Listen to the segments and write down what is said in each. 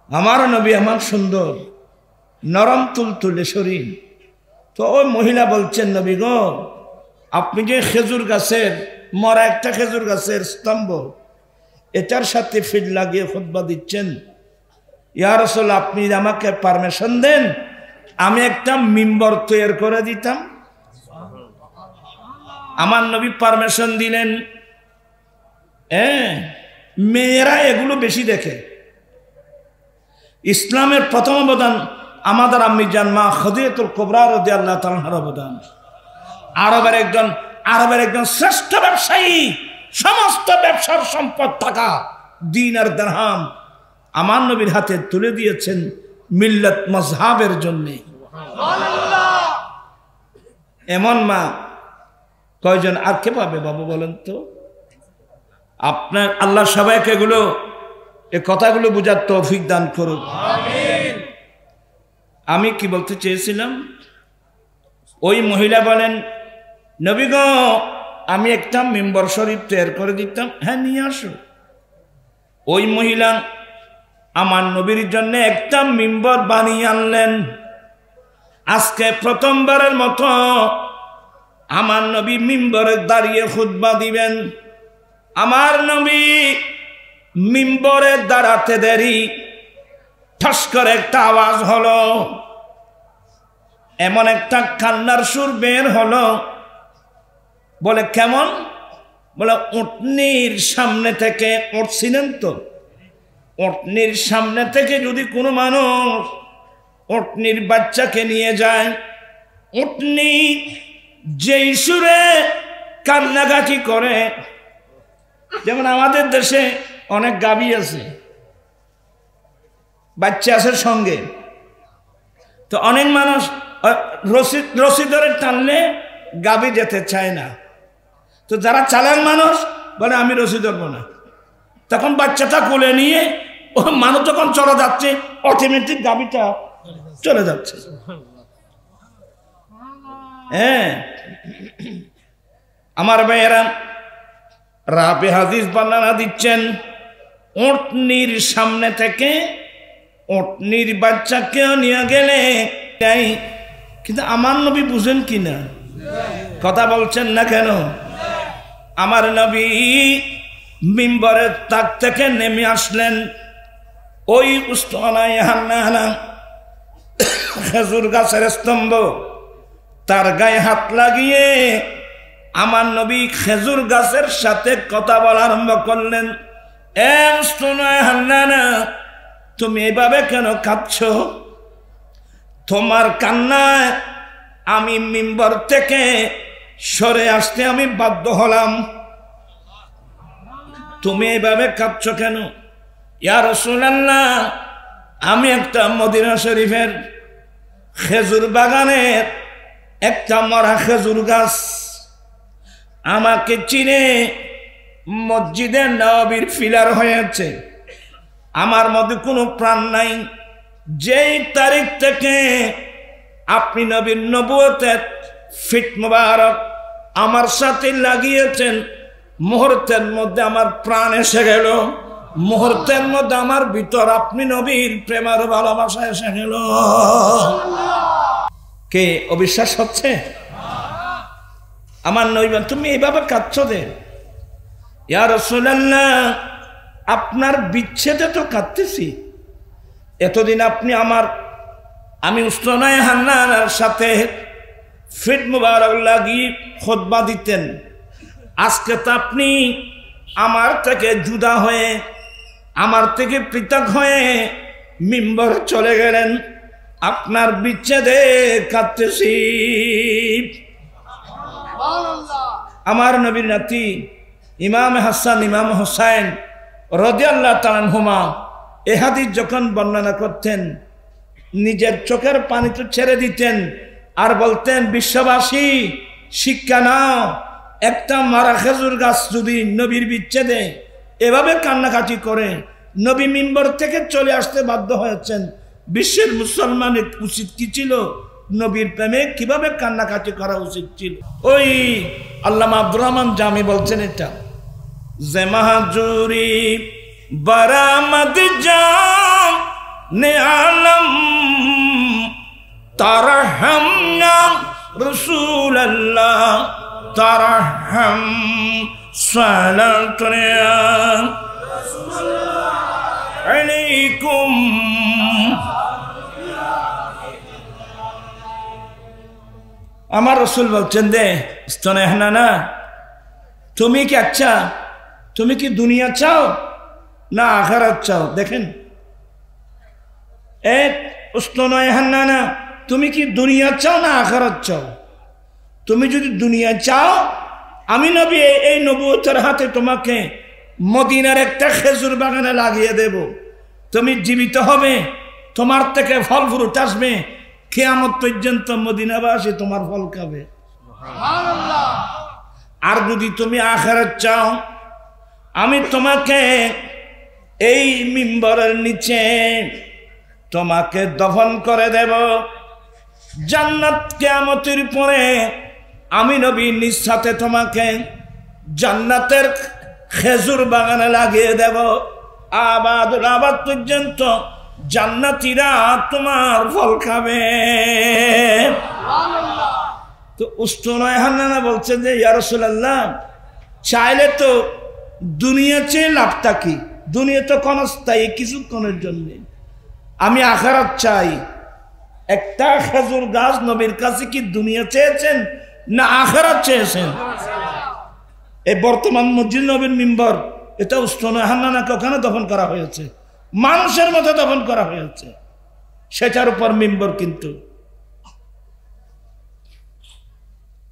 আমার নবী আমার সুন্দর, নরম তুলতুলে শরীর। তো ওই মহিলা বলছেন, নবী গো, আপনি যে খেজুর গাছের মরা একটা খেজুর গাছের স্তম্ভ, এটার সাথে ফিট লাগিয়ে খুতবা দিচ্ছেন, ইয়া রাসূলুল্লাহ আপনি আমাকে পারমিশন দেন, আমি একটা মিম্বর তৈরি করে দিতাম। আমার নবী পারমিশন দিলেন। মেয়েরা এগুলো বেশি দেখে। ইসলামের প্রথম অবদান আমাদের আম্মি জান মা খাদিজাতুল কুবরা রাদিয়াল্লাহু তাআলা আনহার অবদান। আরবের একজন শ্রেষ্ঠ ব্যবসায়ী, সমস্ত ব্যবসার সম্পদ টাকা দিন আর দিরহাম আমার নবীর হাতে তুলে দিয়েছেন মিল্লাত মাযহাবের জন্য। এমন মা কয়জন আর কে পাবে বাবু বলেন তো? আপনার আল্লাহ সবাইকে এগুলো এই কথাগুলো বোঝার তৌফিক দান করুক। আমিন। আমি কি বলতে চেয়েছিলাম, ওই মহিলা বলেন, নবী গো আমি একটা মিম্বর শরীফ তৈরি করে দিতাম। হ্যাঁ নিয়ে আসো। ওই মহিলা আমার নবীর জন্য একটা মিম্বর বানিয়ে আনলেন। আজকে প্রথমবারের মতো আমার নবী মিম্বরে দাঁড়িয়ে খুতবা দিবেন। আমার নবী মিম্বরে দাঁড়াতে দেরি ঠাস করে একটা আওয়াজ হলো, এমন একটা কান্নার সুর বের হলো। বলে কেমন? বলে উটনির সামনে থেকে, উঠছিলেন তো, উটনির সামনে থেকে যদি কোনো মানুষ উটনির বাচ্চাকে নিয়ে যায়, উটনি যেই সুরে কান্নাকাটি করে, যেমন আমাদের দেশে অনেক গাভী আছে, বাচ্চা আছে সঙ্গে, তো অনেক মানুষ রশি ধরে টানলে গাভী যেতে চায় না। তো যারা চালাক মানুষ বলে আমি রশি ধরবো না, তখন বাচ্চাটা কোলে নিয়ে ও মানুষ যখন চলে যাচ্ছে অটোমেটিক গাভীটা চলে যাচ্ছে। হ্যাঁ আমার ভাইয়েরা, রাবে হাদিস বর্ণনা দিচ্ছেন, উটনির সামনে থেকে উটনির বাচ্চাকেও নিয়ে গেলে তাই। কিন্তু আমার নবী বুঝেন কিনা? কথা বলছেন না কেন? আমার নবী মিম্বরের তাক থেকে নেমে আসলেন। ওই উস্তানায় হান্নানা খেজুর গাছের স্তম্ভ, তার গায়ে হাত লাগিয়ে আমার নবী খেজুর গাছের সাথে কথা বলা আরম্ভ করলেন। হান্নানা তুমি এভাবে কেন কাঁদছ? তোমার কান্নায় আমি মিম্বর থেকে সরে আসতে আমি বাধ্য হলাম। তুমি এভাবে কাঁদছ কেন? ইয়া রাসূলুল্লাহ আমি একটা মদিনা শরীফের খেজুর বাগানের একটা মরা খেজুর গাছ, আমাকে চিনে মসজিদে নববীর ফিলার হয়েছে, আমার মধ্যে কোনো প্রাণ নাই। যেই তারিখ থেকে আপনি নবীর নবুয়তের ফিট মুবারক আমার সাথে লাগিয়েছেন, মুহূর্তের মধ্যে আমার প্রাণ এসে গেল, মুহূর্তের মধ্যে আমার ভিতর আপনি নবীর প্রেমের ভালোবাসা এসে গেল। কে অবিশ্বাস হচ্ছে? আমার নবী তুমি এইভাবে কাঁদছ যে? ইয়া রাসূলুল্লাহ আপনার বিচ্ছেদে তো কাঁদতেছি। এতদিন আপনি আমি উস্তানায়ে হান্নানার সাথে ফিট মুবারক লাগিয়ে খুতবা দিতেন, আজকে তো আপনি আমার থেকে জুদা হয়ে, আমার থেকে পৃথক হয়ে মিম্বরে চলে গেলেন, আপনার বিচ্ছেদে কাঁদতেছি। আমার নবীর নাতি ইমাম হাসান ইমাম হুসাইন রাদিয়াল্লাহু তাআলা আনহুমা এই হাদিস যখন বর্ণনা করতেন, নিজের চোখের পানি তো ছেড়ে দিতেন আর বলতেন, বিশ্ববাসী শিক্ষা নাও, একটা মারা খেজুর গাছ যদি নবীর বিচ্ছেদে এভাবে কান্নাকাটি করে, নবী মিম্বর থেকে চলে আসতে বাধ্য হয়েছেন, বিশ্বের মুসলমানের উচিত কি ছিল? নবীর প্রেমে কিভাবে কান্নাকাটি করা উচিত ছিল। ওই আল্লামা আব্দুর রহমান জামি বলছেন এটা, যে মাহাজুরি বারামদ জাম নেআলম তারহামনা রাসূলুল্লাহ তারহাম সালাতুনা আলাইকুম। আমার রাসূল বলছেন দে স্তনে হানানা, তুমি কি আচ্ছা তুমি কি দুনিয়া চাও না আখিরাত চাও? দেখেন এক স্তনে হানানা, তুমি কি দুনিয়া চাও না আখিরাত চাও? তুমি যদি দুনিয়া চাও, আমি নবী এই নবুয়তের হাতে তোমাকে মদিনার একটা খেজুর বাগানে লাগিয়ে দেব, তুমি জীবিত হবে, তোমার থেকে ফল ফ্রুট আসবে, কিয়ামত পর্যন্ত মদিনাবাসী তোমার ফল খাবে। সুবহানাল্লাহ। আর যদি তুমি আখিরাত চাও, আমি তোমাকে এই মিম্বরের নিচে তোমাকে দফন করে দেব, জান্নাত কিয়ামতের পরে আমি নবী নিজ সাথে তোমাকে জান্নাতের খেজুর বাগানে লাগিয়ে দেব, আবাদুল আবাদ পর্যন্ত জান্নাতীরা তোমার ফল খাবে। তো উস্তনয় হান্নানা বলছে যে ইয়া রাসূলুল্লাহ, চাইলে তো দুনিয়া চেয়ে লাভটা কি? দুনিয়া তো ক্ষণস্থায়ী, কিছুক্ষণের জন্য। আমি আখিরাত চাই। একটা খেজুর গাছ নবীর কাছে কি দুনিয়া চেয়েছেন না আখিরাত চেয়েছেন? এই বর্তমান মসজিদ নবীর মিম্বর, এটা উস্তনয় হান্নানাকে ওখানে দফন করা হয়েছে, মানুষের মতো দফন করা হয়েছে, সেটার উপর মিম্বর। কিন্তু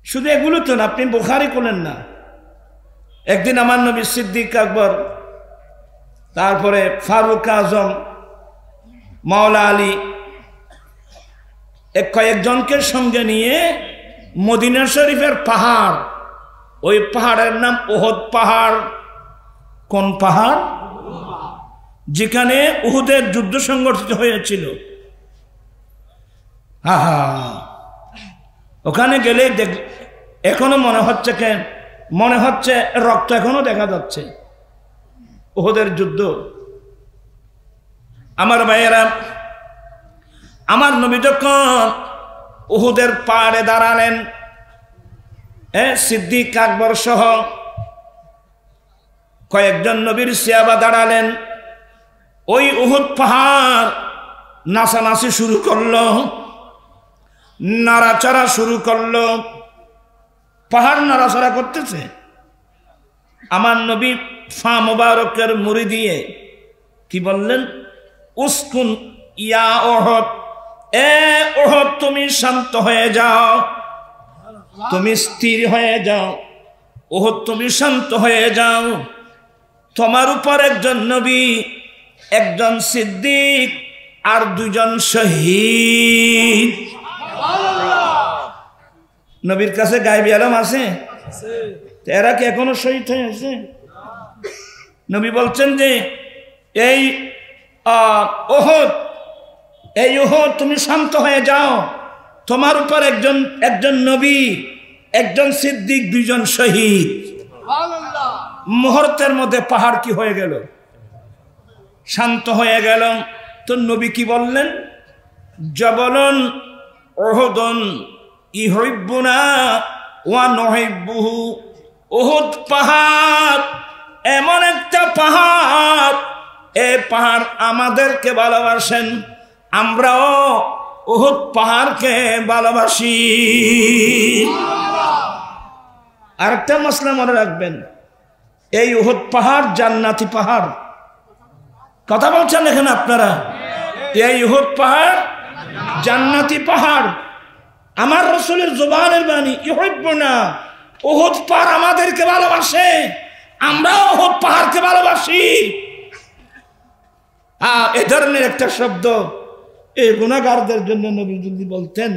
শুধু এগুলো তো না, আপনি বুখারী করলেন না। একদিন আমার নবী সিদ্দিক আকবর, তারপরে ফারুক আজম, মাওলা আলী, কয়েকজনকে সঙ্গে নিয়ে মদিনা শরীফের পাহাড়, ওই পাহাড়ের নাম উহুদ পাহাড়। কোন পাহাড়? যেখানে উহুদের যুদ্ধ সংগঠিত হয়েছিল। ওখানে গেলে এখনো মনে হচ্ছে মনে হচ্ছে রক্ত এখনো দেখা যাচ্ছে, উহুদের যুদ্ধ। আমার ভাইয়েরা, আমার নবী যখন উহুদের পাহাড়ে দাঁড়ালেন, সিদ্দিক আকবর সহ কয়েকজন নবীর সাহাবা দাঁড়ালেন, ওই উহুদ পাহাড় নাচানাচি শুরু করলো, নাড়াচাড়া শুরু করলো, পাহাড় নাড়াচাড়া করতেছে। আমার নবী ফা মুবারকের মুড়ি দিয়ে কি বললেন? উসকুন ইয়া উহুদ, এ উহুদ তুমি শান্ত হয়ে যাও, তুমি স্থির হয়ে যাও, উহুদ তুমি শান্ত হয়ে যাও। তোমার উপর একজন নবী, একজন সিদ্দিক আর দুজন শহীদ। নবীর কাছে গায়েবী আলম আছে, এরা কি এখনো শহীদ হয়ে আছে? নবী বলছেন যে এই উহুদ তুমি শান্ত হয়ে যাও, তোমার উপর একজন নবী, একজন সিদ্দিক, দুইজন শহীদ। মুহূর্তের মধ্যে পাহাড় কি হয়ে গেল? শান্ত হয়ে গেল। তো নবী কি বললেন? জবলুন উহুদুন ইউহিব্বুনা ওয়া নুহিব্বুহু। উহুদ পাহাড় এমন একটা পাহাড়, এই পাহাড় আমাদেরকে ভালোবাসেন, আমরাও উহুদ পাহাড়কে ভালোবাসি। আরেকটা মসলা মনে রাখবেন, এই উহুদ পাহাড় জান্নাতি পাহাড়। কথা বলছেন এখানে আপনারা? এই উহুদ পাহাড় জান্নাতি পাহাড়। আমার রাসূলের জবানের বাণী, ইউহিব্বুনা, উহুদ পাহাড় আমাদেরকে ভালোবাসে, আমরাও উহুদ পাহাড়কে ভালোবাসি। এ ধরনের একটা শব্দ এই গুনাহগারদের জন্য নবী যদি বলতেন,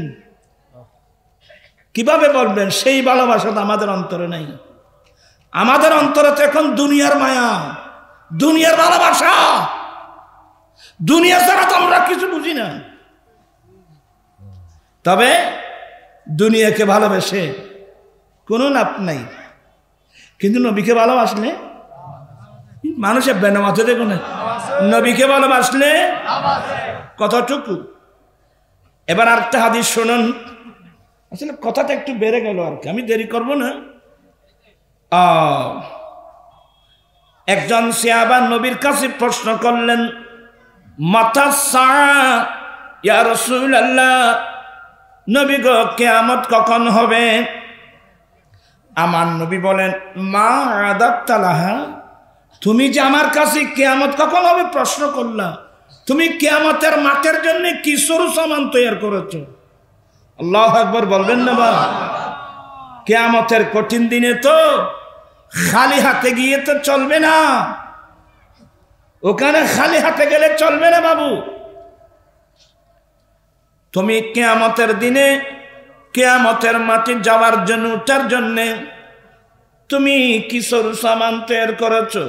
কিভাবে বলবেন? সেই ভালোবাসা তো আমাদের অন্তরে নাই। আমাদের অন্তরে তো এখন দুনিয়ার মায়া, দুনিয়ার ভালোবাসা। দুনিয়া ছাড়া তো আমরা কিছু বুঝি না। তবে দুনিয়াকে ভালোবেসে কোনো লাভ নাই, কিন্তু নবীকে ভালোবাসলে মানুষের বেনামাতে দেখো না, নবীকে ভালোবাসলে কতটুকু। এবার আরেকটা হাদিস শুনুন, আসলে কথাটা একটু বেড়ে গেল আর কি, আমি দেরি করব না। একজন সাহাবা নবীর কাছে প্রশ্ন করলেন, মাতা সাআ ইয়া রাসূলুল্লাহ, নবী গো কিয়ামত কখন হবে? আমার নবী বলেন, মা আদাত্তা লাহা, তুমি যে আমার কাছে কিয়ামত কখন হবে প্রশ্ন করলা, তুমি কিয়ামতের মাঠের জন্য কি সরু সামান তৈরি করেছো? আল্লাহু আকবার বলবেন না বা? কিয়ামতের কঠিন দিনে তো খালি হাতে গিয়ে তো চলবে না, ওখানে খালি হাতে গেলে চলবে না বাবু। তুমি কিয়ামতের দিনে কিয়ামতের মাঠে যাওয়ার জন্য, উঠার জন্য তুমি কি সরু সামান তৈরি করেছো?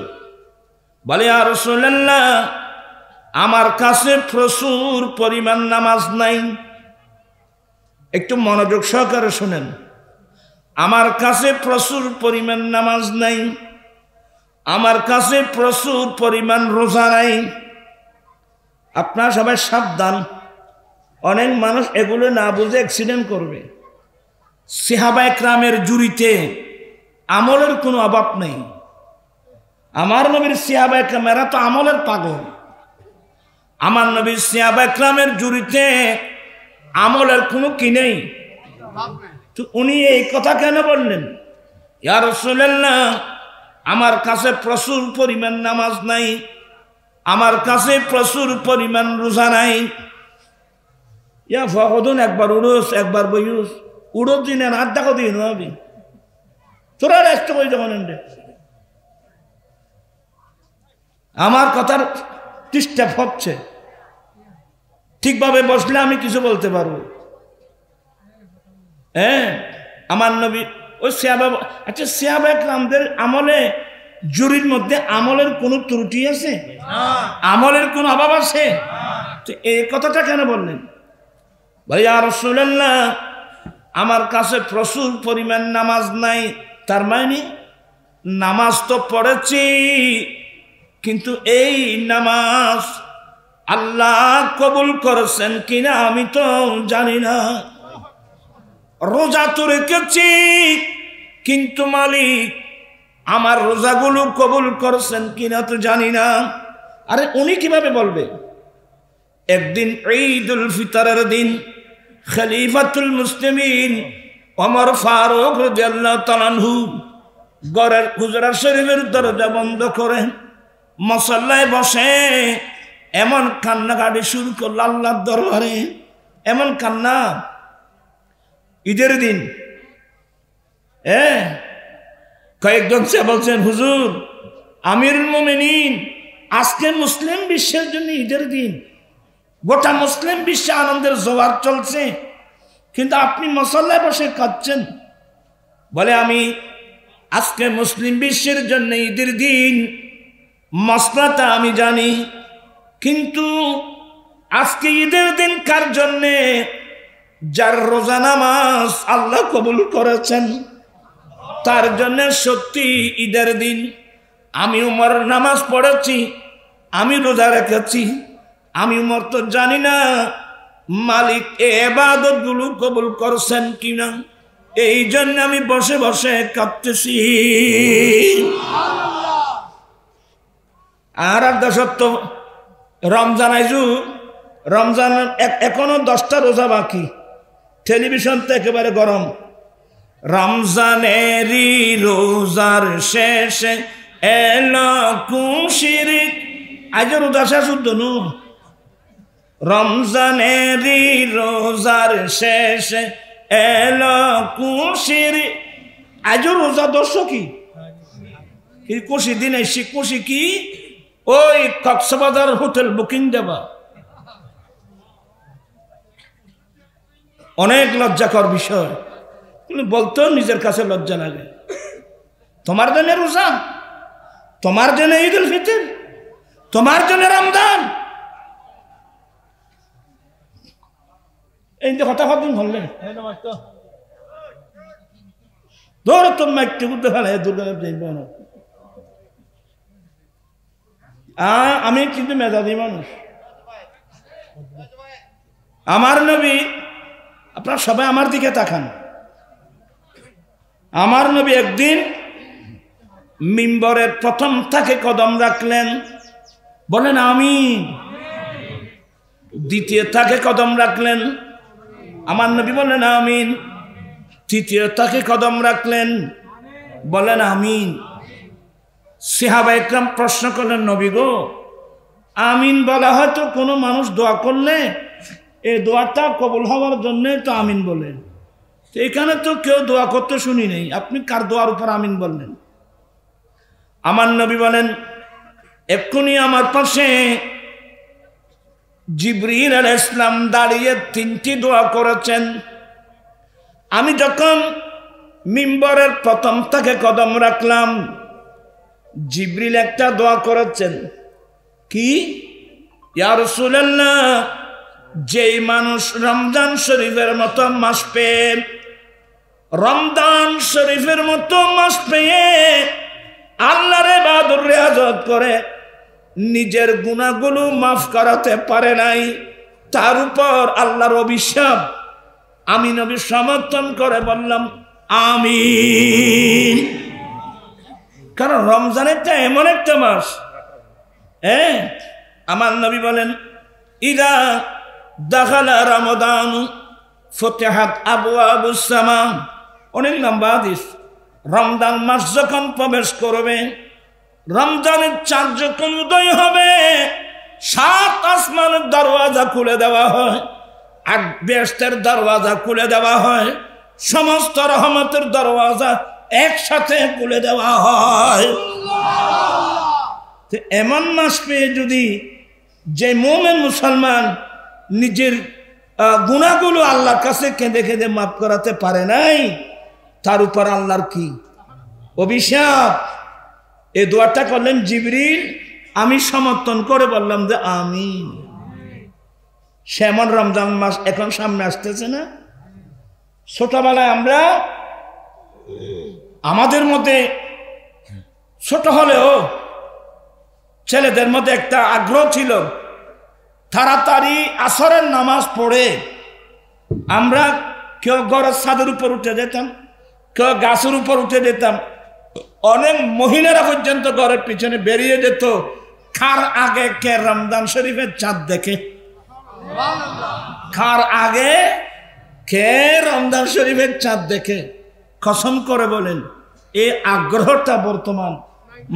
বলে, ইয়া রাসূলুল্লাহ, আমার কাছে প্রচুর পরিমাণ নামাজ নাই। একটু মনোযোগ সহকারে শুনেন, আমার কাছে প্রচুর পরিমাণ নামাজ নাই, আমার কাছে প্রচুর পরিমাণ রোজা নাই। আপনারা সবাই সাবধান, অনেক মানুষ এগুলো না বুঝে অ্যাক্সিডেন্ট করবে। সাহাবায়ে কেরামের জুরিতে আমলের কোনো অভাব নেই। আমার নবীর সাহাবায়ে কেরামেরা তো আমলের পাগল। আমার নবীর সাহাবায়ে কেরামের জুরিতে আমলের কোনো কি নেই। তো উনি এই কথা কেন বললেন? ইয়া রাসূলুল্লাহ, আমার কাছে প্রচুর পরিমাণ নামাজ নাই, আমার কাছে প্রচুর পরিমাণ রোজা নাই। ইয়া ফখদুন, একবার উড়োস একবার বইউস, উড়ো দিনে রাত দেখো দিন হবে তোরা রেস্ট করে যখন আমার কথার ডিস্টার্ব হচ্ছে। ঠিকভাবে বসলে আমি কিছু বলতে পারবো। হ্যাঁ, আমার নবী ওই সাহাবা, আচ্ছা সাহাবায়ে কেরামদের আমলে জুরির মধ্যে আমলের কোনো ত্রুটি আছে? আমলের কোনো অভাব আছে? তো এই কথাটা কেন বললেন? বলে, ইয়া রাসূলুল্লাহ, আমার কাছে প্রচুর পরিমাণ নামাজ নাই। তার মানে নামাজ তো পড়েছি, কিন্তু এই নামাজ আল্লাহ কবুল করেছেন কিনা আমি তো জানি না। রোজা তো রেখেছি, কিন্তু মালিক আমার রোজাগুলো কবুল করেছেন কিনা তো জানি না। আরে উনি কিভাবে বলবে? একদিন ঈদুল ফিতরের দিন খলিফাতুল মুসলিমিন ওমর ফারুক রাদিয়াল্লাহু তাআলা আনহু ঘরের হুজরা শরীফের দরজা বন্ধ করে মুসাল্লায় বসে এমন কান্নাকাটি শুরু করল আল্লাহর দরবারে। এমন কান্না, ঈদের দিন। কয়েকজন সে বলছেন, হুজুর আমিরুল মুমিনিন, আজকে মুসলিম বিশ্বের জন্য ঈদের দিন, গোটা মুসলিম বিশ্বে আনন্দের জোয়ার চলছে, কিন্তু আপনি মুসল্লায় বসে কাঁদছেন। বলে, আমি আজকে মুসলিম বিশ্বের জন্য ঈদের দিন, মসলাটা আমি জানি, কিন্তু আজকে ঈদের দিন কার জন্যে? যার রোজা নামাজ আল্লাহ কবুল করেছেন তার জন্য সত্যি ঈদের দিন। আমি উমর নামাজ পড়েছি, আমি রোজা রেখেছি, আমি উমর তো জানি না মালিক এই ইবাদতগুলো কবুল করছেন কিনা, এই জন্য আমি বসে বসে কাঁদতেছি। আর সত্য রমজান আইজু, রমজান এখনো 10টা রোজা বাকি, টেলিভিশন তো একেবারে গরম। রমজানেরই রোজার শেষে এলো খুশির, আজ রোজা শেষ উদ্দনু। রমজানেরই রোজার শেষে এলো খুশির, আজ রোজা 10 কি খুশি দিন এসে খুশি কি ওই কক্সবাজার হোটেল বুকিং দেবা। অনেক লজ্জাকর বিষয়, বলতেও নিজের কাছে লজ্জা লাগে। তোমার জন্য রোজা, তোমার জন্য ঈদুল ফিতর, তোমার জন্য রমজান, এই যে হঠাৎ বললেন ধরো তোর মাইকটি বুঝতে পারে দুর্গা আমি কিন্তু মেধাবী মানুষ। আমার নবী, আপনারা সবাই আমার দিকে তাকান, আমার নবী একদিন মিম্বরের প্রথম থেকে কদম রাখলেন, বলেন আমিন। দ্বিতীয় থাকে কদম রাখলেন, আমার নবী বলেন আমিন। তৃতীয় থাকে কদম রাখলেন, বলেন আমিন। সাহাবা একরাম প্রশ্ন করলেন, নবী গো, আমিন বলা হয়তো কোনো মানুষ দোয়া করলে এই দোয়াটা কবুল হওয়ার জন্য তো আমিন বলেন, এখানে তো কেউ দোয়া করতে শুনি নেই, আপনি কার দোয়ার উপর আমিন বললেন? আমার নবী বলেন, এক্ষুনি আমার পাশে জিবরিল আলাইহিস সালাম দাঁড়িয়ে 3টি দোয়া করেছেন। আমি যখন মিম্বরের প্রথম থেকে কদম রাখলাম, জিবরিল একটা দোয়া করেছেন, কি? ইয়া রাসূলুল্লাহ, যেই মানুষ রমজান শরীফের মতো মাস পেয়ে, রমজান শরীফের মতো মাস পেয়ে আল্লাহর ইবাদত রিয়াজত করে নিজের গুনাহগুলো মাফ করাতে পারে নাই, তার উপর আল্লাহর অভিশাপ। আমি নবী সমর্থন করে বললাম আমিন। কারণ রমজানেরটা এমন একটা মাস, আমার নবী বলেন, ইদা দাখালা রমাদান ফুতিহাত আবওয়াবুস সামা। অনেক লম্বা হাদিস। রমজান মাস যখন প্রবেশ করবে, রমজানের চাঁদ যখন উদয় হবে, 7 আসমানের দরওয়াজা খুলে দেওয়া হয়, 8 বেহেশতের দরওয়াজা খুলে দেওয়া হয়, সমস্ত রহমতের দরওয়াজা একসাথে খুলে দেওয়া হয়। এমন মাস পেয়ে যদি যে মুমিন মুসলমান নিজের গুনাহগুলো আল্লাহর কাছে কেঁদে কেঁদে মাফ করাতে পারে নাই, তার উপর আল্লাহর কি অভিশাপ। এই দোয়াটা করলেন জিবরিল, আমি সমর্থন করে বললাম যে আমিন। সেমন রমজান মাস এখন সামনে আসতেছে না? ছোটবেলায় আমরা, আমাদের মধ্যে ছোট হলেও ছেলেদের মধ্যে একটা আগ্রহ ছিল, তাড়াতাড়ি আসরের নামাজ পড়ে আমরা কেউ ঘরের ছাদের উপর উঠে যেতাম, কেউ গাছের উপর উঠে যেতাম, অনেক মহিলারা পর্যন্ত ঘরের পিছনে বেরিয়ে যেত, কার আগে কে রমজান শরীফের চাঁদ দেখে, কার আগে কে রমজান শরীফের চাঁদ দেখে। কসম করে বলেন, এই আগ্রহটা বর্তমান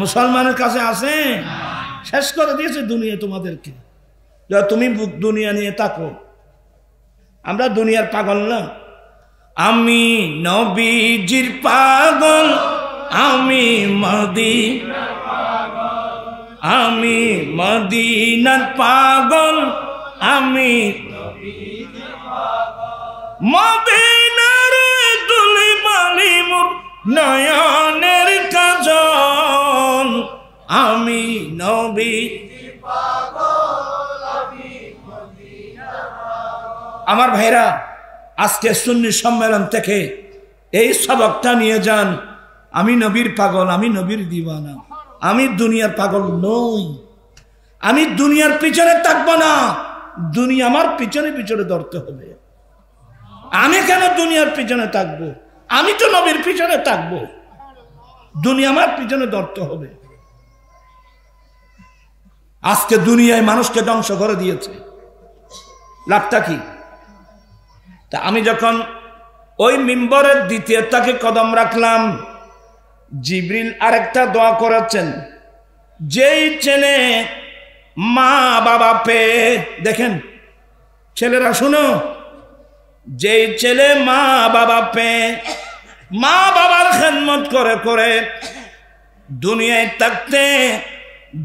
মুসলমানের কাছে আছে? শেষ করে দিয়েছে দুনিয়া তোমাদেরকে। তুমি দুনিয়া নিয়ে থাকো, আমরা দুনিয়ার পাগল না। আমি নবীজির পাগল, আমি মদিনার পাগল, আমি মদিনার পাগল, আমি মদিনার দুলি বালি মোর নয়নের কাজল, আমি নবীজির পাগল, আমি মদিনার পাগল। আমার ভাইরা, আজকে সুন্নি সম্মেলন থেকে এই সবকটা নিয়ে যান, আমি নবীর পাগল, আমি নবীর দিওয়ানা, আমি দুনিয়ার পাগল নই, আমি দুনিয়ার পিছনে থাকবো না, দুনিয়া আমার পিছনে পিছনে ধরতে হবে। আমি কেন দুনিয়ার পিছনে থাকবো? আমি তো নবীর পিছনে থাকবো, দুনিয়া আমার পিছনে ধরতে হবে। আজকে দুনিয়ায় মানুষকে ধ্বংস করে দিয়েছে, লাভটা কি? তা আমি যখন ওই মিম্বরের দ্বিতীয় তাকে কদম রাখলাম, জিবরিল আরেকটা দোয়া করেছেন। যেই ছেলে মা বাবা পেয়ে, দেখেন ছেলেরা শুনো, যেই ছেলে মা বাবা পেয়ে মা বাবার খেদমত করে করে দুনিয়ায় থাকতে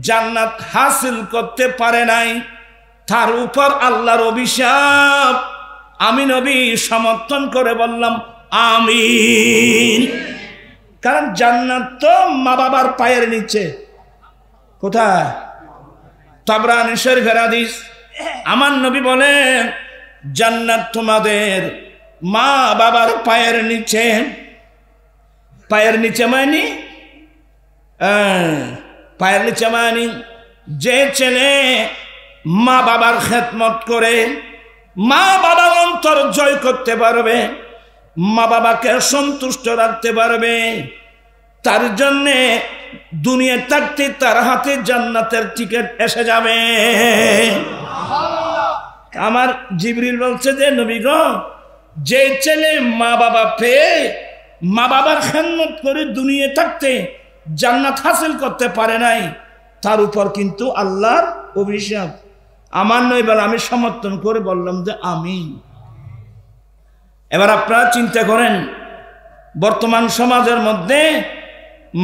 জান্নাত হাসিল করতে পারে নাই, তার উপর আল্লাহর অভিশাপ। আমি নবী সমর্থন করে বললাম আমিন। কারণ জান্নাত তো মা বাবার পায়ের নিচে। কোথায়? তাবরানী শরীফের হাদিস। আমার নবী বলেন, জান্নাত তোমাদের মা বাবার পায়ের নিচে। পায়ের নিচে মানে পায়ের নিচে মানে যে ছেলে মা বাবার খেদমত করে মা বাবার অন্তর জয় করতে পারবে, মা বাবাকে সন্তুষ্ট রাখতে পারবে, তার জন্যে দুনিয়া থাকতে তার হাতে জান্নাতের টিকিট এসে যাবে। আমার জিবরিল বলছে যে নবী গো, যে ছেলে মা বাবা পেয়ে মা বাবার খেদমত করে দুনিয়া থাকতে জান্নাত হাসিল করতে পারে নাই, তার উপর কিন্তু আল্লাহর অভিশাপ। আমার নয়, এবার আমি সমর্থন করে বললাম যে আমিন। এবার আপনারা চিন্তা করেন, বর্তমান সমাজের মধ্যে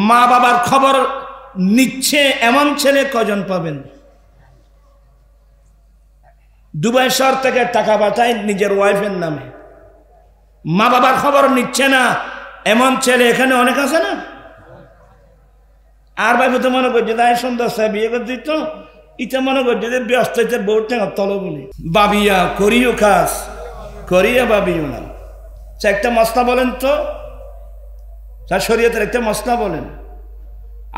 মা বাবার খবর নিচ্ছে এমন ছেলে কজন পাবেন? দুবাই শহর থেকে টাকা পাঠায় নিজের ওয়াইফের নামে, মা বাবার খবর নিচ্ছে না এমন ছেলে এখানে অনেক আছে না? আর ভাই তো মনে করছে তাই সুন্দর বিয়ে করে দিত, ইটা মনে করছে যে ব্যস্ত হইতে বউ টেঙা তলো বলি বাবিয়া করিও কাজ করিয়া বাবিও না। একটা মশলা বলেন তো, তার শরীয়তের একটা মশলা বলেন।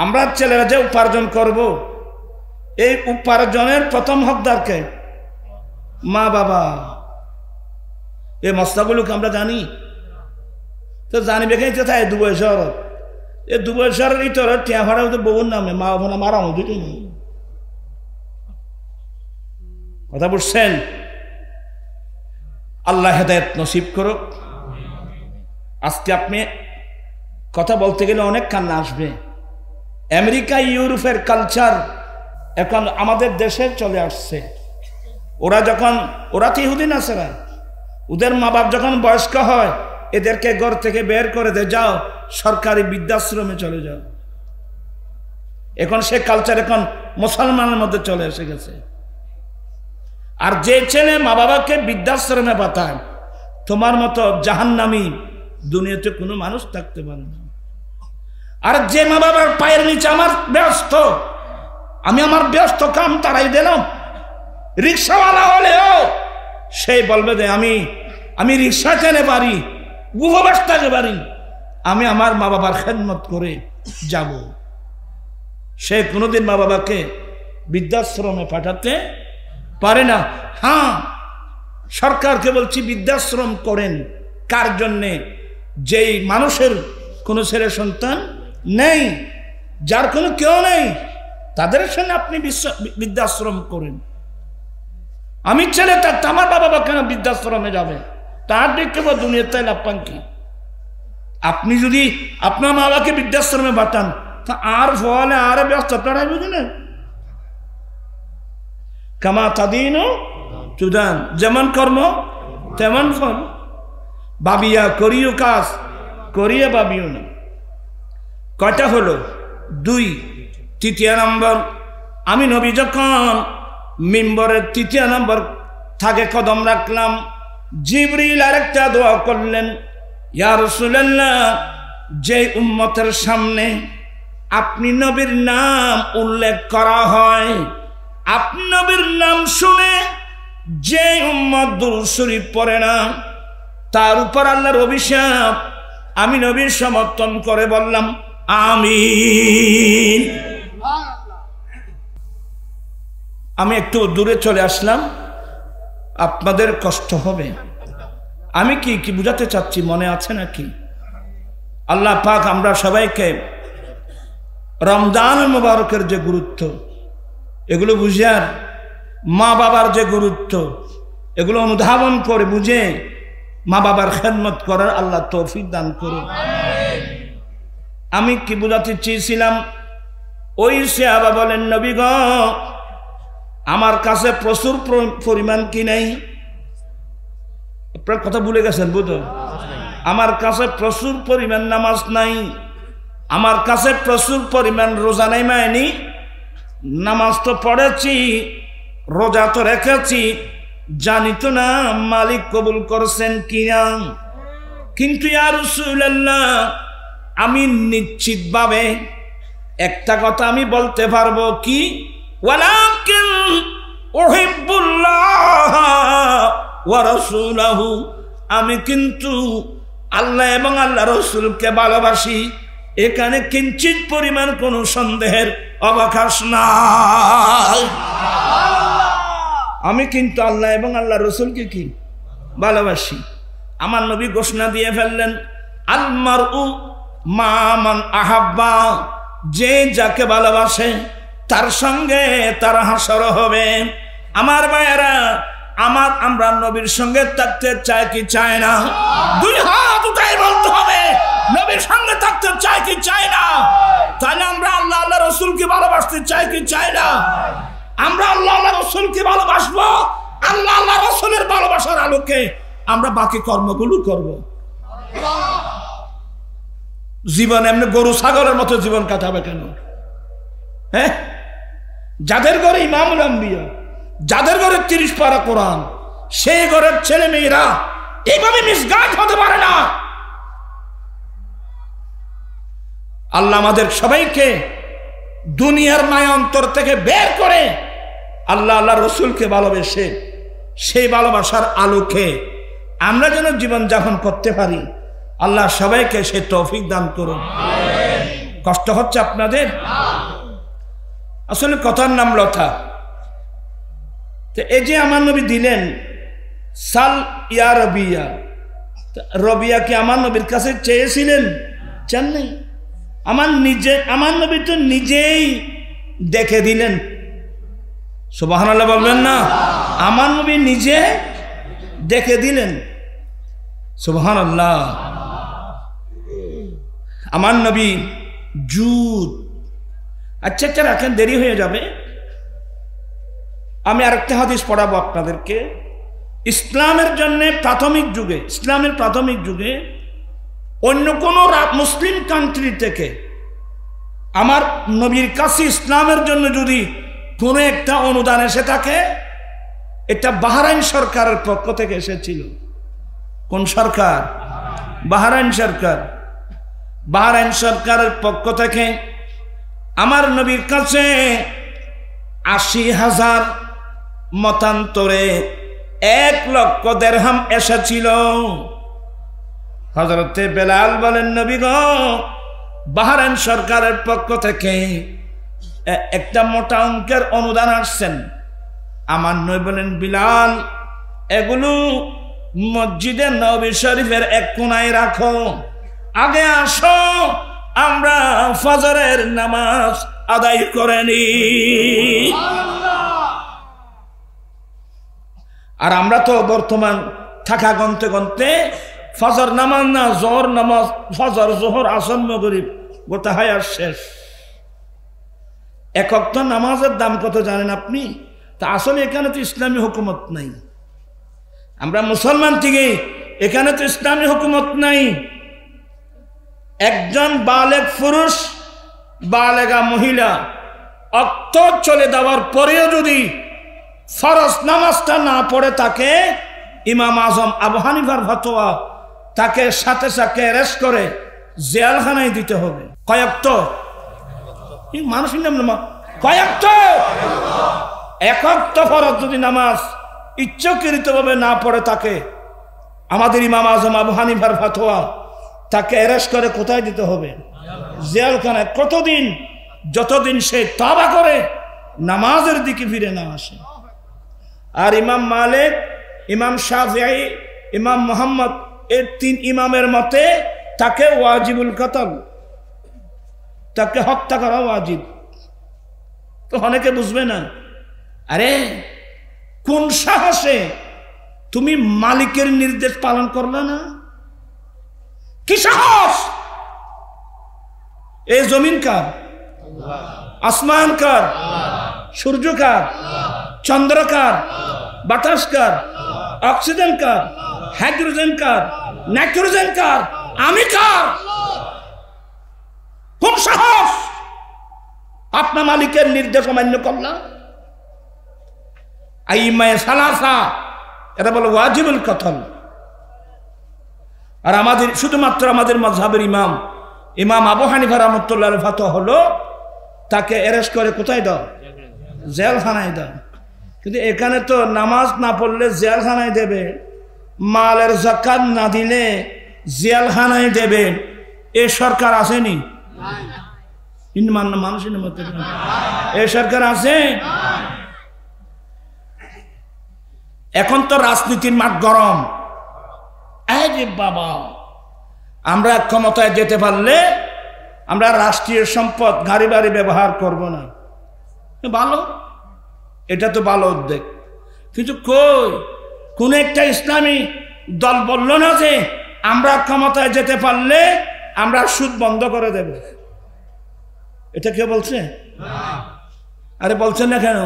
আমরা ছেলেরা যে উপার্জন করব, এই উপার্জনের প্রথম হকদারকে মা বাবা। এই মশলাগুলোকে আমরা জানি তো, জানিবে খাইতে থাকে দুবাই শহর। এই দুবাই শহরের ইতর টিয়া ভাড়া হতে বউর নামে, মা বাবা মারা দুটোই নেই। কথা বুঝছেন? আল্লাহ হেদায়েত নসিব করুক। আজকে আপনি কথা বলতে গেলে অনেক কান্না আসবে। আমেরিকা ইউরোপের কালচার এখন আমাদের দেশে চলে আসছে। ওরা তো ইহুদি নাসারা, ওদের মা বাপ যখন বয়স্ক হয় এদেরকে ঘর থেকে বের করে দেয়, যাও সরকারি বৃদ্ধাশ্রমে চলে যাও। এখন সে কালচার এখন মুসলমানের মধ্যে চলে এসে গেছে। আর যে ছেলে মা বাবাকে বৃদ্ধাশ্রমে পাঠায়, তোমার মতো জাহান্নামী দুনিয়াতে কোনো মানুষ থাকতে পারে না। আর যে মা বাবার পায়ের নিচে আমার কাম তারাই দিলাম, রিক্সাওয়ালা হলেও সেই বলবে যে আমি রিক্সা টেনে পারি, উপবাস থাকতে পারি, আমি আমার মা বাবার খেদমত করে যাব। সে কোনোদিন মা বাবাকে বৃদ্ধাশ্রমে পাঠাতে পারে না। হ্যাঁ, সরকারকে বলছি বৃদ্ধাশ্রম করেন। কার জন্যে? যেই মানুষের কোনো ছেলে সন্তান নেই, যার কোনো কেউ নেই, তাদের সঙ্গে আপনি বৃদ্ধাশ্রম করেন। আমি ছেলে থাকতে আমার বাবা কেন বৃদ্ধাশ্রমে যাবে? তার দেখতে বা দুনিয়াতে লাভ কি? আপনি যদি আপনার মা বাবাকে বৃদ্ধাশ্রমে পাঠান, তা আর ফলে আর ব্যস্ত আপনারাই বুঝলেন। কামা তাদিন চুদান, যেমন কর্ম তেমন ফল। বাবিয়া করিও কাজ করিয়া বাবিও না। কয়টা হলো? 2। তৃতীয় নম্বর, আমি নবী যখন মিম্বরের 3 নম্বর থাকে কদম রাখলাম, জিবরিল আরেকটা দোয়া করলেন, ইয়া রাসূলুল্লাহ, যে উম্মতের সামনে আপনি নবীর নাম উল্লেখ করা হয়, আপনি নবীর নাম শুনে যে উম্মত দুরূদ শরীফ পড়ে না, তার উপর আল্লাহর অভিশাপ। আমি নবীর সমর্থন করে বললাম আমিন। আমি একটু দূরে চলে আসলাম, আপনাদের কষ্ট হবে। আমি কি বুঝাতে চাচ্ছি মনে আছে নাকি? আল্লাহ পাক আমরা সবাইকে রমজান মুবারকের যে গুরুত্ব, এগুলো বুঝার, মা বাবার যে গুরুত্ব, এগুলো অনুধাবন করে বুঝে মা বাবার খেদমত করার আল্লাহ তৌফিক দান করুন। আমি কি বুঝাতে চেয়েছিলাম? ওই সাহাবা বলেন, নবী গো, আমার কাছে প্রচুর পরিমাণ কি নেই? আপনার কথা ভুলে গেছেন বুঝো? আমার কাছে প্রচুর পরিমাণ নামাজ নাই, আমার কাছে প্রচুর পরিমাণ রোজা নাই। মায়নি নামাজ তো পড়েছি, রোজা তো রেখেছি, জানি তো না মালিক কবুল করছেন কিনা। কিন্তু ইয়া রাসূলুল্লাহ, আমি নিশ্চিতভাবে একটা কথা আমি বলতে পারবো, কি? ওয়ালাকিন উহিব্বুল্লাহ ওয়া রাসূলাহু, আমি কিন্তু আল্লাহ এবং আল্লাহ রাসূলকে ভালোবাসি। এখানে কিঞ্চিত পরিমাণ কোনো সন্দেহের অবকাশ নাই। আমি কিন্তু আল্লাহ এবং আল্লাহ রসুলকে কি ভালোবাসি। আমার নবী ঘোষণা দিয়ে ফেললেন, আল মারউ মা মান আহাব্বা, যে যাকে ভালোবাসে তার সঙ্গে তার হাসর হবে। আমার ভাইয়েরা, আমরা নবীর সঙ্গে থাকতে চাই কি চাই না? দুই হাত উঠাই বলতে হবে, নবীর সঙ্গে থাকতে চাই কি চাই না? তাহলে আমরা আল্লাহ আল্লাহ রসুলকে ভালোবাসতে চাই কি চাই না? আমরা আল্লাহ আল্লাহ রসুলকে ভালোবাসবো, আল্লাহ আল্লাহ রসুলের ভালোবাসার আলোকে আমরা বাকি কর্মগুলো করব। জীবন এমনি গরু ছাগলের মতো জীবন কাটাবে কেন? হ্যাঁ, যাদের ঘরে ইমামুল আম্বিয়া, যাদের ঘরে 30 পারা কোরআন, সেই ঘরের ছেলে মেয়েরা এইভাবে মিসগাইড হতে পারে না। আল্লাহ আমাদের সবাইকে দুনিয়ার মায়া অন্তর থেকে বের করে আল্লাহ আল্লাহ রসুলকে ভালোবেসে সেই ভালোবাসার আলোকে আমরা যেন জীবন যাপন করতে পারি, আল্লাহ সবাইকে সে তৌফিক দান করুন। কষ্ট হচ্ছে আপনাদের? আসলে কথার নাম লতা। তো এই যে আমার নবী দিলেন সাল ইয়া রবিয়া, রবিয়া কি আমার নবীর কাছে চেয়েছিলেন? চান নাই। আমার নবী তো নিজেই দেখে দিলেন। সুবহানাল্লাহ বলবেন না? আমার নবী নিজে দেখে দিলেন। সুবহানাল্লাহ। আমার নবী জুদ। আচ্ছা আচ্ছা রাখেন, দেরি হয়ে যাবে। আমি আরেকটা হাদিস পড়াবো আপনাদেরকে। ইসলামের প্রাথমিক যুগে অন্য কোন মুসলিম কান্ট্রি থেকে আমার নবীর কাছে ইসলামের জন্য যদি কোনো একটা অনুদান এসে থাকে, এটা বাহরাইন সরকারের পক্ষ থেকে এসেছিল। কোন সরকার? বাহরাইন সরকার। বাহরাইন সরকারের পক্ষ থেকে আমার নবীর কাছে 80,000 মতান্তরে 1 লক্ষ দিরহাম এসেছিল। হযরতে বেলাল বলেন, নবী গো, বাহরাইন সরকারের পক্ষ থেকে একটা মোটা অঙ্কের অনুদান আসছেন। আমার নবী বলেন, বিলাল, এগুলো মসজিদে নবী শরীফের এক কোণায় রাখো, আগে আসো আমরা ফজরের নামাজ আদায় করে নিই। আর আমরা তো বর্তমান থাকা গন্তে গন্তে ফজর নামাজ না, জোহর নামাজ, ফজর জোহর আসর মাগরিব গোটা হায়ার শেষ। এক ওয়াক্ত নামাজের দাম কত জানেন আপনি? তা আসলে এখানে তো ইসলামী হুকুমত নাই। আমরা মুসলমান থেকে এখানে তো ইসলামী হুকুমত নাই। একজন বালেগ পুরুষ, বালেগা মহিলা অক্ত চলে দেওয়ার পরেও যদি ফরজ নামাজটা না পড়ে থাকে, ইমাম আজম আবু হানিফার ফতোয়া, তাকে সাথে সাথে অ্যারেস্ট করে জেলখানায় দিতে হবে। কয়েকত মানুষের নাম কয়েকত একক্ত ফরজ যদি নামাজ ইচ্ছাকৃতভাবে না পড়ে থাকে, আমাদের ইমাম আজম আবু হানিফার ফতোয়া, তাকে অ্যারেস্ট করে কোথায় দিতে হবে? জেলখানায়। কতদিন? যতদিন সে তওবা করে নামাজের দিকে ফিরে না আসে। আর ইমাম মালিক, ইমাম শাফিঈ, ইমাম মুহাম্মদ, এই 3 ইমামের মতে তাকে ওয়াজিবুল কতল, তাকে হত্যা করা ওয়াজিব। তো অনেকে বুঝবে না, আরে কোন সাহসে তুমি মালিকের নির্দেশ পালন করলে না? কি সাহস? এই জমিন কার? আসমান কার? সূর্য কার? চন্দ্র কার? বাতাস কার? অক্সিজেন কার? হাইড্রোজেন কার? নাইট্রোজেন কার? আমি কার? কোন সাহস আপনার মালিকের নির্দেশ অমান্য করলাম? আইমায়ে সালাসা, এটা বলে ওয়াজিবুল কতল। আর আমাদের শুধুমাত্র আমাদের মাযহাবের ইমাম আবু হানিফা রাহমাতুল্লাহির ফতোয়া হলো তাকে অ্যারেস্ট করে কোথায় দাও? জেলখানায় দাও। কিন্তু এখানে তো নামাজ না পড়লে জেলখানায় দেবে, মালের যাকাত না দিলে জেলখানায় দেবে। এ সরকার আসেনি? মানুষের মধ্যে এই সরকার আছে। এখন তো রাজনীতির মাঠ গরম। এই যে বাবা, আমরা ক্ষমতায় যেতে পারলে আমরা রাষ্ট্রীয় সম্পদ গাড়ি বাড়ি ব্যবহার করব না, ভালো, এটা তো ভালো উদ্যোগ। কিন্তু কই কোন একটা ইসলামী দল বলল না যে আমরা ক্ষমতায় যেতে পারলে আমরা সুদ বন্ধ করে দেব? এটা কে বলছে? আরে বলছেন না কেন?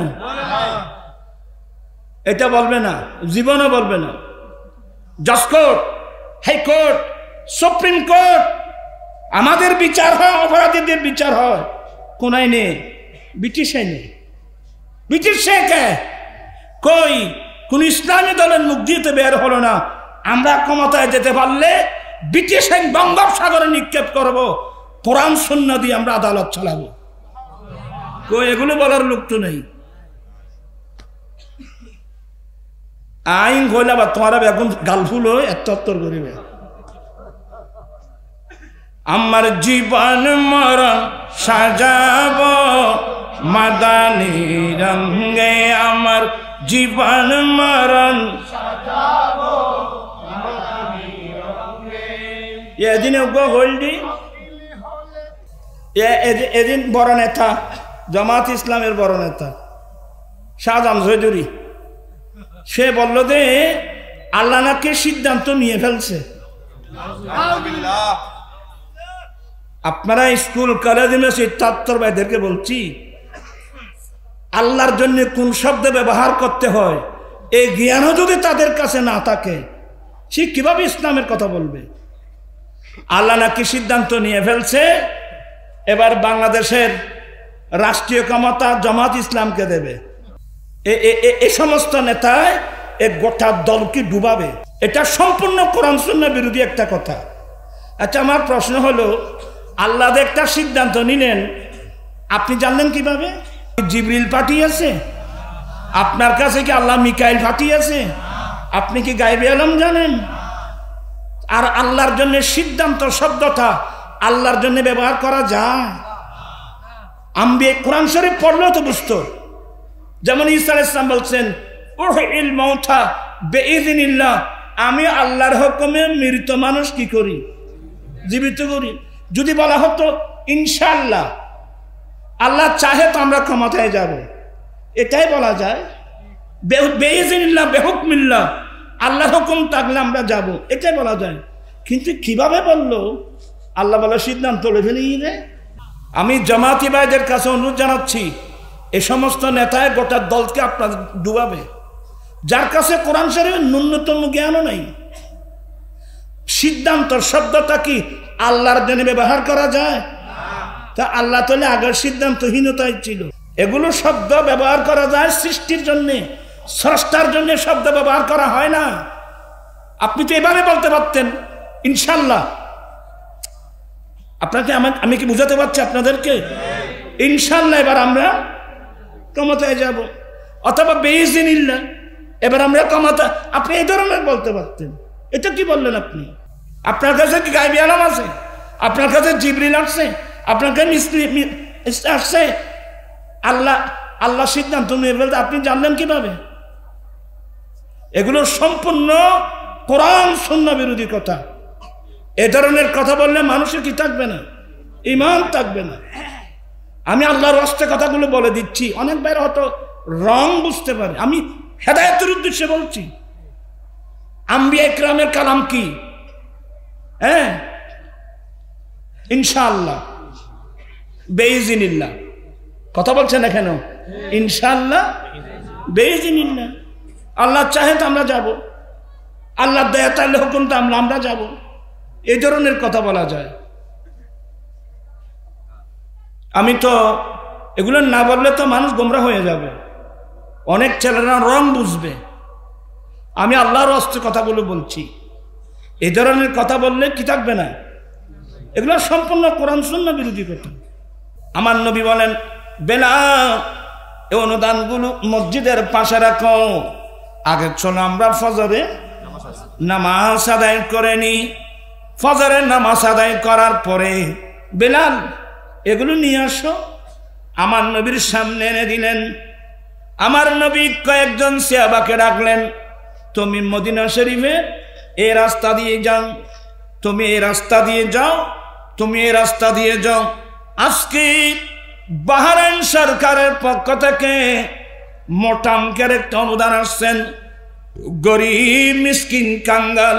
এটা বলবে না, জীবনও বলবে না। জাজ কোর্ট, হাইকোর্ট, সুপ্রিম কোর্ট, আমাদের বিচার হয়, অপরাধীদের বিচার হয় কোন আইনে? ব্রিটিশ আইনে। ব্রিটিশ কে কই কোন ইসলামী দলের মুখ দিয়ে বের হলো না আমরা ক্ষমতায় যেতে পারলে ব্রিটিশ আইন বঙ্গোপসাগরে নিক্ষেপ করব, কোরআন সুন্নাহ দিয়ে আমরা আদালত চালাবো। কই এগুলো বলার লোক তো নেই। আইন কইলা বা তোমারা এখন গালফুল হয়ে এত্তর করিবে। আমার জীবন মরণ সাজাব মাদানী রঙে, আমার জীবন মরণ সাজাব মাদানী রঙে। এদিন হলডি এদিন বড় নেতা, জামাত ইসলামের বড় নেতা শাহজাহান চৌধুরী, সে বলল যে আল্লাহ নাকি সিদ্ধান্ত নিয়ে ফেলছে। আপনারা স্কুল কলেজ ইউনিভার্সিটি ছাত্র ভাইদেরকে বলছি, আল্লাহর জন্য কোন শব্দ ব্যবহার করতে হয় এই জ্ঞানও যদি তাদের কাছে না থাকে, সে কিভাবে ইসলামের কথা বলবে? আল্লাহ নাকি সিদ্ধান্ত নিয়ে ফেলছে, এবার বাংলাদেশের রাষ্ট্রীয় ক্ষমতা জামাত ইসলামকে দেবে। এই সমস্ত নেতায় এক গোটা দলকে ডুবাবে। এটা সম্পূর্ণ কোরআন সুন্নাহ বিরোধী একটা কথা। আচ্ছা, আমার প্রশ্ন হলো, আল্লাহ একটা সিদ্ধান্ত নিলেন, আপনি জানলেন কিভাবে? জিবরিল পাঠিয়েছে? আপনার কাছে কি আল্লাহ মিকাইল পাঠিয়েছে? আপনি কি গায়বে আলম জানেন? আর আল্লাহর জন্য সিদ্ধান্ত শব্দটা আল্লাহর জন্য ব্যবহার করা যায়? আম্বিয়া কোরআন শরীফ পড়লেও তো বুঝতো। যেমন ঈসা আলাইহিস সালাম বলছেন, উহিল মাউতা বিইযনিল্লাহ, আমি আল্লাহর হুকুমে মৃত মানুষ কি করি? জীবিত করি। যদি বলা হতো ইনশাআল্লাহ, আল্লাহ চাহে তো আমরা ক্ষমতায় যাব, এটাই বলা যায়। বিইযনিল্লাহ বিহুকমিল্লাহ, আল্লাহর হুকুম থাকলে আমরা যাব, এটাই বলা যায়। কিন্তু কিভাবে বললো? আল্লাহ বলা সিদ্ধান্ত ফেলে। আমি জামাতি ভাইদের কাছে অনুরোধ জানাচ্ছি, এই সমস্ত নেতায় গোটা দলকে আপনার ডুবাবে, যার কাছে কোরআন শরীফের ন্যূনতম জ্ঞানও নাই। সিদ্ধান্ত শব্দটা কি আল্লাহর জন্য ব্যবহার করা যায়? তা আল্লাহ তাহলে আগের সিদ্ধান্তহীনতাই ছিল। এগুলো শব্দ ব্যবহার করা যায় সৃষ্টির জন্য, স্রষ্টার জন্য শব্দ ব্যবহার করা হয় না। আপনি তো এভাবে বলতে পারতেন ইনশাল্লাহ। আপনাকে আমি কি বুঝাতে পারছি আপনাদেরকে? ইনশাল্লাহ এবার আমরা ক্ষমতায় যাব, অথবা বিইযনিল্লাহ এবার আমরা ক্ষমতা, আপনি এই ধরনের বলতে পারতেন। এটা কি বললেন আপনি? আপনার কাছে কি গায়বী আলম আছে? আপনার কাছে জিবরিল আসছে? আপনার কাছে মিস্ত্রি আসছে? আল্লাহ সিদ্ধান্ত নিয়ে বলতে আপনি জানলেন কিভাবে? এগুলো সম্পূর্ণ কোরআন সুন্নাহ বিরোধী কথা। এ ধরনের কথা বললে মানুষের কি থাকবে না? ঈমান থাকবে না। আমি আল্লাহর রাস্তে কথাগুলো বলে দিচ্ছি, অনেক বাইরে হয়তো রং বুঝতে পারে, আমি হেদায়েতের উদ্দেশ্যে বলছি। আম্বিয়া ইকরামের কালাম কি? হ্যাঁ, ইনশাআল্লাহ বিইযনিল্লাহ। কথা বলছেন না কেন? ইনশাআল্লাহ বিইযনিল্লাহ, আল্লাহ চাহে তো আমরা যাব, আল্লাহ দয়া তাহলে হুকুম তো আমরা যাব। এই ধরনের কথা বলা যায়। আমি তো এগুলো না বললে তো মানুষ গোমরা হয়ে যাবে, অনেক ছেলেরা রং বুঝবে। আমি আল্লাহর রাস্তে কথাগুলো বলছি। এই ধরনের কথা বললে কি থাকবে না? এগুলো সম্পূর্ণ কোরআন সুন্নাহ বিরোধী কথা। আমার নবী বলেন, বেলাল এই অনুদানগুলো মসজিদের পাশে রাখো, আগে চলো আমরা ফজরে নামাজ আদায় করে নি। ফজরের নামাজ আদায় করার পরে বেলাল এগুলো নিয়ে আসো। আমার নবীর সামনে এনে দিলেন। আমার নবী কয়েকজন সাহাবাকে ডাকলেন, তুমি মদিনা শরীফে এই রাস্তা দিয়ে যাও, তুমি এই রাস্তা দিয়ে যাও, তুমি এই রাস্তা দিয়ে যাও। আজকে বাহরাইন সরকারের পক্ষ থেকে মোটা অঙ্কের একটা অনুদান আসছেন। গরিব মিসকিন কাঙ্গাল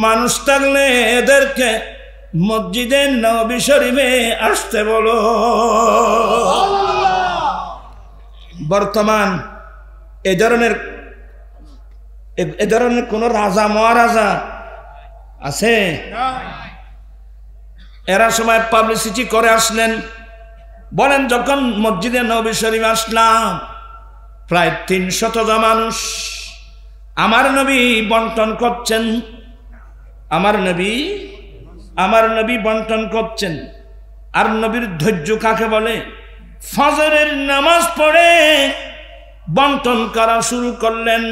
মানুষ থাকলে এদেরকে মসজিদে নবী শরীফে আসতে বলো। বর্তমান এ ধরনের কোন রাজা মহারাজা আছে? এরা সময় পাবলিসিটি করে আসলেন। বলেন যখন মসজিদে নবী শরীফ আসলাম, প্রায় 300 মানুষ আমার নবী বন্টন করছেন। আমার নবী বন্টন করছেন। আর নবীর ধৈর্য কাকে বলে? ফজরের নামাজ পড়ে বন্টন করা শুরু করলেন।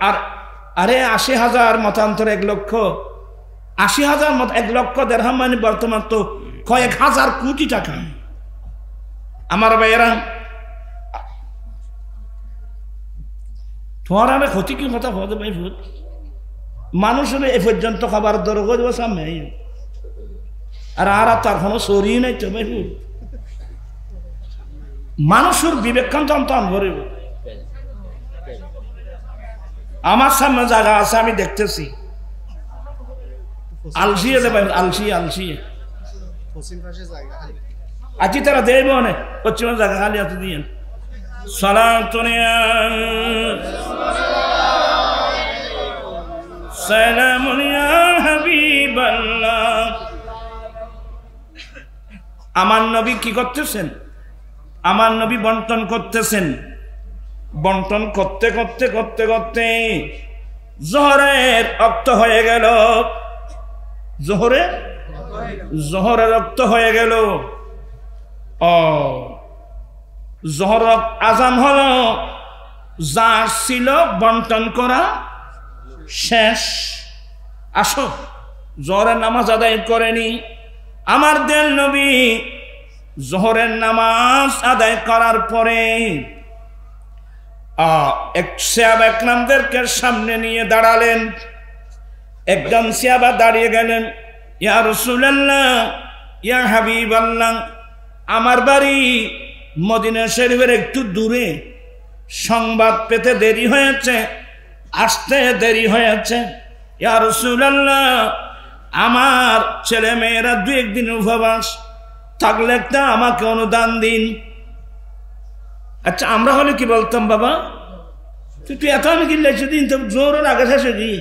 আর আরে 80,000 মতান্তর 1 লক্ষ, 80,000 মত 1 লক্ষ দেড়হাম মানে বর্তমান তো কয়েক হাজার কোটি টাকা। আমার ভাইয়েরা, তোমার আমি ক্ষতি কি কথা হতে পাই? মানুষের এ পর্যন্ত খাবার দরকার করে দেবো সামনে, আর তার কোনো সরি নাই তো ভাই। মানুষের বিবেকান্ত অন্তন ভরে। আমার সামনে জায়গা আছে, আমি দেখতেছি। আলসি এলে ভাই, আলসি আছি তারা দেব অনেক পশ্চিমের জায়গা খালি আছে দিয়ে আমার নবী কি করতেছেন? আমার নবী বন্টন করতেছেন। বন্টন করতে করতে করতে করতে জোহরের রক্ত হয়ে গেল। জোহরের রক্ত হয়ে গেল। জোহর আজান হলো, যা ছিল বন্টন করা শেষ। আসো, জোহরের নামাজ আদায় করেনি। আমার দেন নবী জোহরের নামাজ আদায় করার পরে সাহাবা একরামদেরকে সামনে নিয়ে দাঁড়ালেন। একজন সাহাবা দাঁড়িয়ে গেলেন, ইয়া রাসূলুল্লাহ, ইয়া হাবিবাল্লাহ, আমার বাড়ি মদিনা শরীফের একটু দূরে, সংবাদ পেতে দেরি হয়েছে, আসতে দেরি হয়েছে। ইয়া রাসূলুল্লাহ, আমার ছেলে মেয়েরা 2-1 দিন উপবাস থাকলে একটা আমাকে অনুদান দিন। আচ্ছা, আমরা হলে কি বলতাম, বাবা তুই এত আমি কিনলে দিন তো জোরের আগে শেষে দি।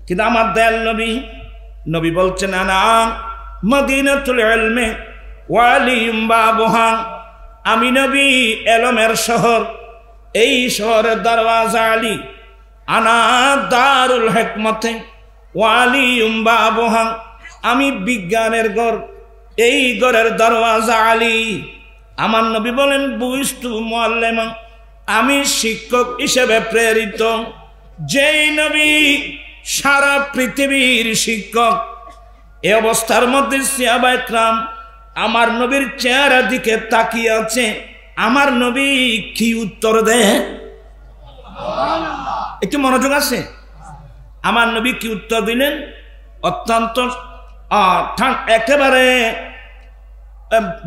কিন্তু আমার দয়াল নবী বলছেন, না মদিনাতুল ইলমি ওয়া আলিম বাবুহা, আমি নবী এলমের শহর, এই শহরের দরওয়াজা আলী। আনা দারুল হিকমতে ওয়া আলিম বাবুহা, আমি বিজ্ঞানের ঘর, এই ঘরের দরওয়াজা আলী। আমার নবী বলেন, বুইস্তু মুআল্লিমা, আমি শিক্ষক হিসেবে প্রেরিত। যেই নবী সারা পৃথিবীর শিক্ষক। এই অবস্থার মধ্যে সাহাবা একরাম আমার নবীর চেহারার দিকে তাকিয়ে আছে। আমার নবী কি উত্তর দেয়? একটু মনোযোগ আছে। আমার নবী কি উত্তর দিলেন? অত্যন্ত একেবারে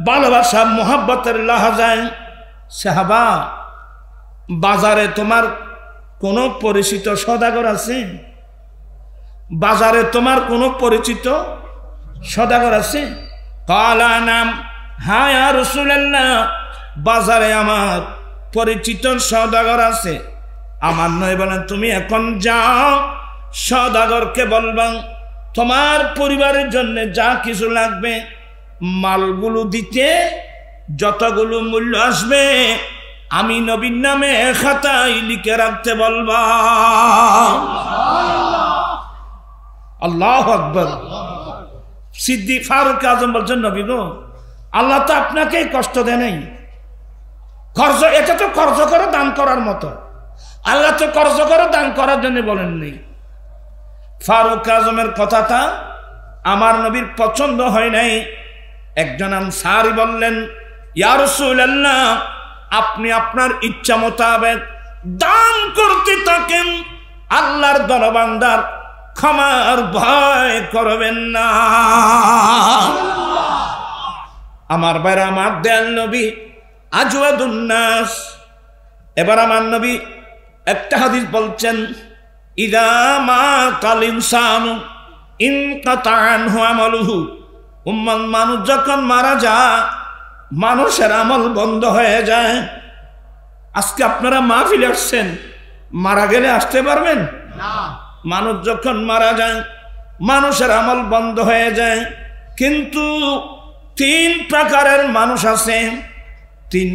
ভালোবাসা মোহাব্বতের লাহাজায়, সাহাবা, বাজারে তোমার কোনো পরিচিত সওদাগর আছে? বাজারে তোমার কোনো পরিচিত সওদাগর আছে? কালা নাম, হ্যাঁ ইয়া রাসূলুল্লাহ, বাজারে আমার পরিচিত সওদাগর আছে। আমার নয় বলেন, তুমি এখন যাও, সওদাগরকে বলবা তোমার পরিবারের জন্য যা কিছু লাগবে মালগুলো দিতে, যতগুলো মূল্য আসবে আমি নবীর নামে খাতায় লিখে রাখতে বলবা। আল্লাহু আকবার। সিদ্দিক ফারুক আজম বলছেন, নবী গো, আল্লাহ তো আপনাকে কষ্ট দেয় নাই। খরচ, এটা তো খরচ করে দান করার মতো। আল্লাহ তো খরচ করে দান করার জন্য বলেননি। ফারুক আজমের কথাটা আমার নবীর পছন্দ হয় নাই। একজন আনসারী বললেন, ইয়া রাসূলুল্লাহ, আপনি আপনার ইচ্ছা মোতাবেক দান করতে থাকেন, আল্লাহর দরবান্দার ক্ষমার ভয় করবেন না। আমার ভাইরা, আমার দয়াল নবী আজওয়াদুন নাস। এবার আমার নবী একটা হাদিস বলছেন, ইযা মাতাল ইনসানু ইনকাতা আনহু আমালুহু। মানুষ যখন মারা যায়, মানুষের আমল বন্ধ হয়ে যায়। আজকে আপনারা মাহফিলে আসছেন, মারা গেলে আসতে পারবেন না। মানুষ যখন মারা যায়, মানুষের আমল বন্ধ হয়ে যায়। কিন্তু তিন প্রকারের মানুষ আছে। তিন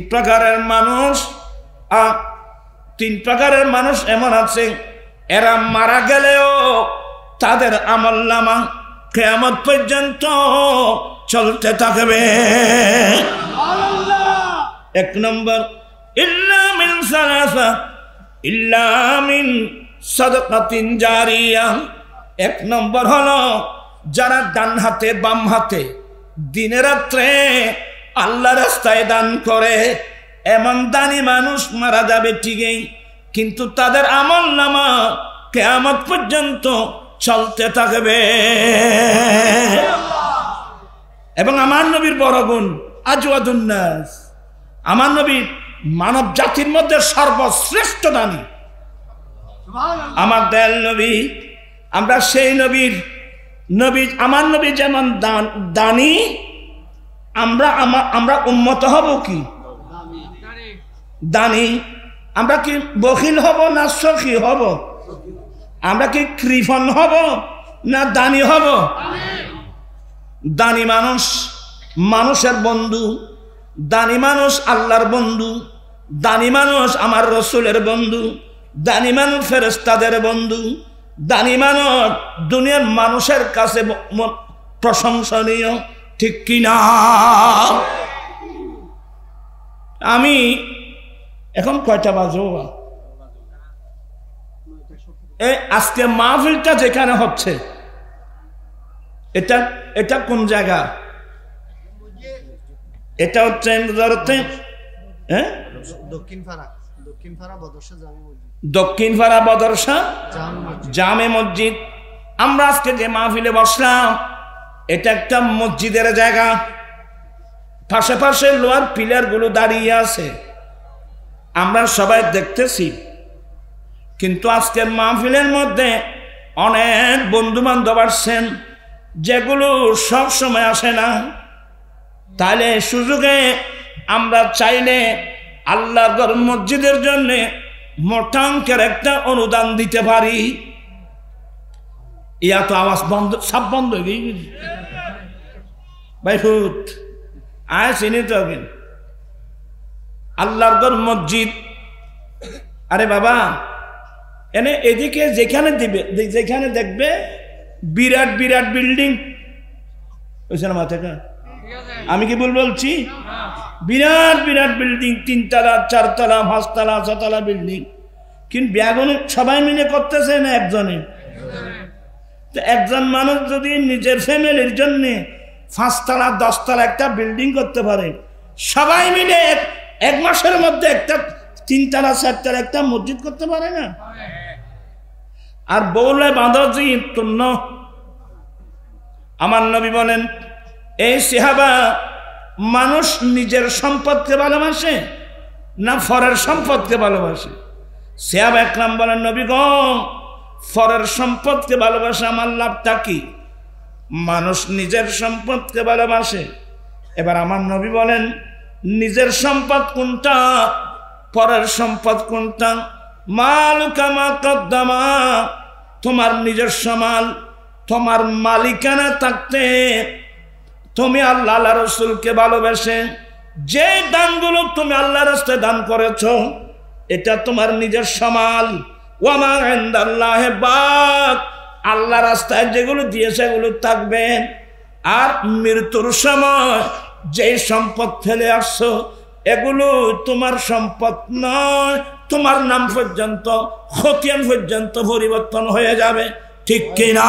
প্রকারের মানুষ এমন আছে, এরা মারা গেলেও তাদের আমলনামা কিয়ামত পর্যন্ত চলতে থাকবে। এক নম্বর, ইল্লা মিন সালাসা ইল্লা মিন সাদাকাতিন জারিয়া। এক নম্বর হলো যারা ডান হাতে বাম হাতে দিনে রাত্রে আল্লাহ রাস্তায় দান করে, এমন দানি মানুষ মারা যাবে ঠিকই, কিন্তু তাদের আমলনামা কিয়ামত পর্যন্ত চলতে থাকবে। এবং আমার নবীর বড় গুণ আজওয়াদুন নাস। আমার নবী মানব জাতির মধ্যে সর্বশ্রেষ্ঠ দানী। আমার দয়াল নবী, আমরা সেই নবীর আমার নবী যেমন দানী, আমরা উম্মত হব কি দানী? আমরা কি বখিল হব না সখী হব? আমরা কি কৃপণ হব না দানী হব? দানী মানুষ মানুষের বন্ধু, দানী মানুষ আল্লাহর বন্ধু, দানী মানুষ আমার রসুলের বন্ধু, দানী মানুষ ফেরেশতাদের বন্ধু, দানী মানুষ দুনিয়ার মানুষের কাছে প্রশংসনীয়, ঠিক কিনা? আমি এখন কয়টা বাজো? আজকে মাহফিলটা যেখানে হচ্ছে, এটা কোন জায়গা? এটা হচ্ছে দক্ষিণ পাড়া বদরসা জামে মসজিদ। আমরা আজকে যে মাহফিলে বসলাম, এটা একটা মসজিদের জায়গা। পাশে পাশে লোহার পিলার গুলো দাঁড়িয়ে আছে, আমরা সবাই দেখতেছি। কিন্তু আজকের মাহফিলের মধ্যে অনেক বন্ধু বান্ধব আসছেন, যেগুলো সব সময় আসে না। তাহলে সুযোগে আমরা চাইলে আল্লাহর মসজিদের জন্য মোটা অঙ্কের একটা অনুদান দিতে পারি। ইয়া তো আওয়াজ বন্ধ, সব বন্ধ হয়ে গেছে ভাই। ফুট আয় চিনি তো আল্লাহর মসজিদ। আরে বাবা, এনে এদিকে যেখানে দিবে, যেখানে দেখবে বিরাট বিরাট বিল্ডিং, মাথাটা আমি কি ভুল বলছি? বিরাট বিরাট বিল্ডিং, 3 তলা 4 তলা 5 তলা 6 তলা বিল্ডিং। কিন্তু ব্যাগুন সবাই মিলে করতেছে না একজনে? তো একজন মানুষ যদি নিজের ফ্যামিলির জন্য 5 তলা 10 তলা একটা বিল্ডিং করতে পারে, সবাই মিলে এক মাসের মধ্যে একটা 3 তলা 4 তলা একটা মসজিদ করতে পারে না? আর বউলে বাঁধি তুন্ন। আমার নবী বলেন, এই সাহাবা মানুষ নিজের সম্পদকে ভালোবাসে না পরের সম্পদকে ভালোবাসে? সাহাবা একরাম বলেন, নবী গো, পরের সম্পদকে ভালোবাসে, আমার লাভটা কি? মানুষ নিজের সম্পদকে ভালোবাসে। এবার আমার নবী বলেন, নিজের সম্পদ কোনটা, পরের সম্পদ কোনটা? মালুকা মা কদ্দামা, তোমার নিজস্ব মাল, তোমার মালিকানা থাকতে তুমি আল্লাহ রসুলকে ভালোবেসে যে দানগুলো তুমি আল্লাহ রাস্তায় দান করেছ, এটা তোমার নিজস্ব মাল। ওয়া ইনদাল্লাহি বাক, আল্লাহ রাস্তায় যেগুলো দিয়েছে এগুলো থাকবে। আর মৃত্যুর সময় যে সম্পদ ফেলে আসছো, এগুলো তোমার সম্পদ নয়, তোমার নাম পর্যন্ত, খতিয়ান পর্যন্ত পরিবর্তন হয়ে যাবে, ঠিক কিনা?